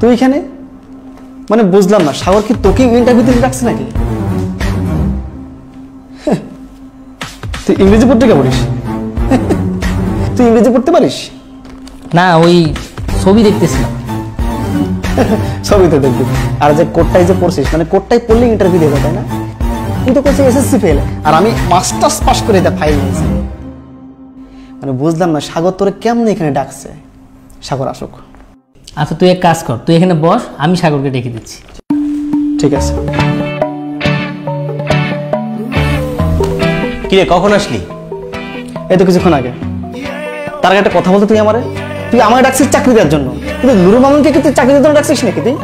তুই এখানে মানে বুঝলাম না, সাগর কি তোকে ইন্টারভিউ দিতে রাখছে নাকি? তুই ইংরেজি পত্রিকা পড়িস? তুই ইংরেজি পড়তে পারিস? না, ওই ছবি দেখতেছিলাম। ছবি তো দেখবি, আর যে কোডটাই যে পড়ছিস মানে কোডটাই পড়লে ইন্টারভিউ দেবে, তাই না? তুই তো করছিস এসএসসি ফেল, আর আমি মাস্টার্স পাস করে এটা ফাইল নিয়েছি। মানে বুঝলাম না সাগর তোরে কেমন এখানে ডাকছে। সাগর আসুক। আচ্ছা তুই এক কাজ কর, তুই এখানে বস, আমি সাগরকে ডেকে দিচ্ছি। ঠিক আছে। কিরে কখন আসলি? এই তো কিছুক্ষণ আগে। তার আগে একটা কথা বলতো, তুই আমার ডাকছিস চাকরি দেওয়ার জন্য, কিন্তু নুরু মামুনকে কি তুই চাকরি দেওয়ার জন্য ডাকছিস নাকি? তুই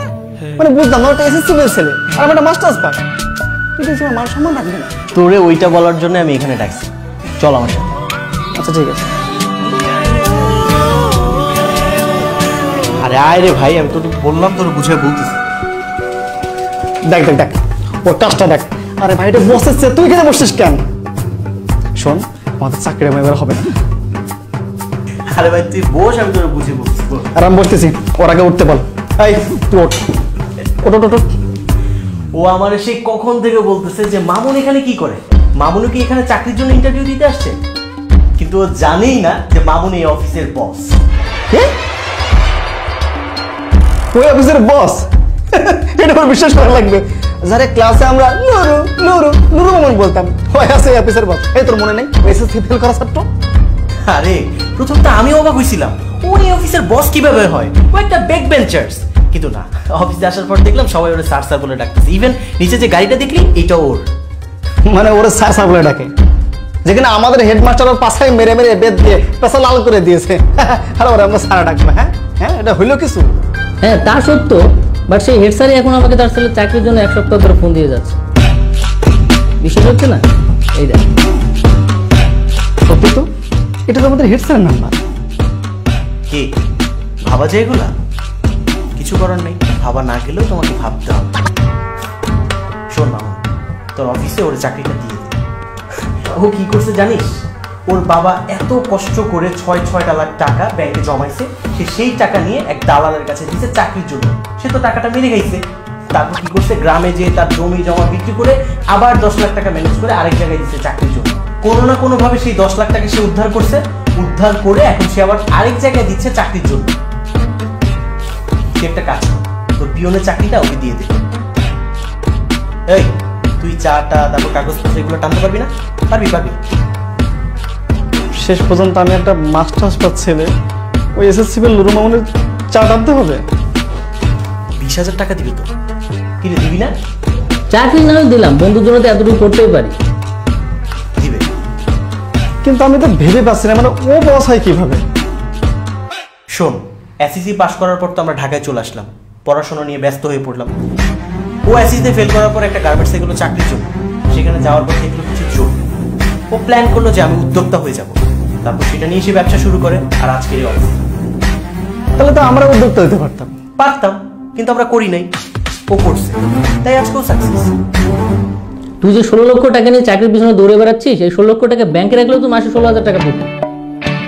মানে বুঝলাম না, ওটা এসএসসি ফেল ছেলে আর আমার একটা মাস্টার্স পাস, তুই তোমার মান সম্মান রাখবি না? তোরে ওইটা বলার জন্য আমি এখানে ডাকছি, চল আমার সাথে। আচ্ছা ঠিক আছে। আরে আয় রে ভাই, আমি তো বললাম তোর বুঝে বলতেছি। দেখ দেখ দেখ ওর কাজটা দেখ। আরে ভাই এটা বসেছে, তুই এখানে বসছিস কেন? শোন, আমাদের চাকরি এবার হবে না। আরে ভাই তুই বস, আমি তোর বুঝে বলছি। আর আমি বসতেছি, ওর আগে উঠতে বল। এই তুই ওঠ ওঠ ওঠ ওঠ। ও আমার সেই কখন থেকে বলতেছে যে মামুন এখানে কি করে, মামুন কি এখানে চাকরির জন্য ইন্টারভিউ দিতে আসছে, কিন্তু ও জানেই না যে মামুন এই অফিসের বস। ওই অফিসের বস? এটা আমার বিশ্বাস করা লাগবে। যারা ক্লাসে আমরা নুরু নুরু নুরু মামুন বলতাম, ওই আছে অফিসের বস। এই তোর মনে নেই এসএসসি ফেল করা ছাত্র? আরে প্রথম তো আমি অবাক হয়েছিলাম, ও এই অফিসের বস কিভাবে হয়, ও একটা ব্যাক বেঞ্চার্স। কিন্তু না, অফিসে আসার পর দেখলাম সবাই ওরে স্যার স্যার বলে ডাকতেছে, ইভেন নিচে যে গাড়িটা দেখলি এটা ওর। মানে ওরা স্যার স্যার বলে ডাকে, যেখানে আমাদের হেডমাস্টার ওর পাশায় মেরে মেরে বেদ দিয়ে পেশা লাল করে দিয়েছে, আর ওরা আমরা স্যার ডাকবো? হ্যাঁ হ্যাঁ, এটা হইলো কিছু? হ্যাঁ তা সত্য, বাট সেই হেড স্যারই এখন আমাকে তার ছেলের চাকরির জন্য 1 সপ্তাহ ধরে ফোন দিয়ে যাচ্ছে। বিশ্বাস হচ্ছে না? এই দেখ। সত্যি তো, এটা তো আমাদের হেড স্যারের নাম্বার। কি ভাবা যায় এগুলা? কিছু করার নেই, ভাবা না গেলেও তোমাকে ভাবতে হবে। শোন মামুন, তোর অফিসে ওর চাকরিটা দিয়ে দে। ও কি করছে জানিস? ওর বাবা এত কষ্ট করে 6 লাখ টাকা ব্যাংকে জমাইছে, সে সেই টাকা নিয়ে এক দালালের কাছে দিয়েছে চাকরির জন্য। সে তো টাকাটা মেরে গেছে। তারপর কি করছে, গ্রামে যেয়ে তার জমি জমা বিক্রি করে আবার 10 লাখ টাকা ম্যানেজ করে আরেক জায়গায় দিচ্ছে চাকরির জন্য। কোনো না কোনো ভাবে সেই 10 লাখ টাকা সে উদ্ধার করছে, উদ্ধার করে এখন সে আবার আরেক জায়গায় দিচ্ছে চাকরির জন্য। তুই একটা কাজ কর, তোর পিয়নের চাকরিটা ওকে দিয়ে দে। এই তুই চাটা তারপর কাগজপত্র এগুলো টানতে পারবি না? পারবি পারবি। শেষ পর্যন্ত আমি একটা মাস্টার্স পাস ছেলে, ওই এসএসসি ফেল নুরু মামুনের চা টানতে হবে? 20,000 টাকা দিবি তো? কিনে দিবি না? চাকরি না দিলাম, বন্ধুর জন্য তো এতটুকু করতেই পারি। দিবে, কিন্তু আমি তো ভেবে পাচ্ছি না, মানে ও বস হয় কিভাবে? শোন, এসএসসি পাস করার পর তো আমরা ঢাকায় চলে আসলাম, পড়াশোনা নিয়ে ব্যস্ত হয়ে পড়লাম। ও এসএসসিতে ফেল করার পর একটা গার্মেন্টসে গেলো চাকরির জন্য। সেখানে যাওয়ার পর দেখলো কিছু জোর, ও প্ল্যান করলো যে আমি উদ্যোক্তা হয়ে যাব। তারপর সেটা নিয়ে সে ব্যবসা শুরু করে, আর আজকের এই অবস্থা। তাহলে তো আমরা উদ্যোক্তা হতে পারতাম। পারতাম, কিন্তু আমরা করি নাই, ও করছে, তাই আজকেও সাকসেস। তুই যে 16 লক্ষ টাকা নিয়ে চাকরির পিছনে দৌড়ে বেড়াচ্ছিস, এই 16 লক্ষ টাকা ব্যাংকে রাখলেও তো মাসে 16,000 টাকা পেতি।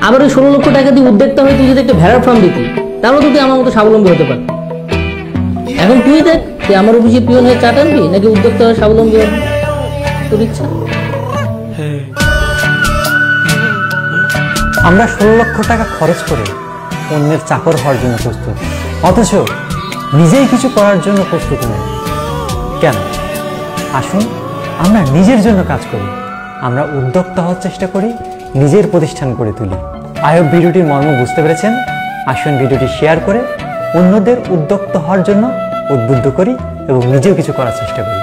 আবার ওই 16 লক্ষ টাকা দিয়ে উদ্যোক্তা হয়ে তুই যদি একটা ভেড়ার ফার্ম দিতি, তাহলে তো তুই আমার মতো স্বাবলম্বী হতে পারতি। এখন তুই দেখ, তুই আমার অফিসে পিয়ন হয়ে চা টানবি নাকি উদ্যোক্তা হয়ে স্বাবলম্বী হবি, তোর ইচ্ছা। আমরা 16 লক্ষ টাকা খরচ করে অন্যের চাকর হওয়ার জন্য প্রস্তুত, অথচ নিজেই কিছু করার জন্য প্রস্তুত নই কেন? আসুন আমরা নিজের জন্য কাজ করি, আমরা উদ্যোক্তা হওয়ার চেষ্টা করি, নিজের প্রতিষ্ঠান করে তুলি। আই হোপ ভিডিওটির মর্ম বুঝতে পেরেছেন। আসুন ভিডিওটি শেয়ার করে অন্যদের উদ্যোক্তা হওয়ার জন্য উদ্বুদ্ধ করি এবং নিজেও কিছু করার চেষ্টা করি।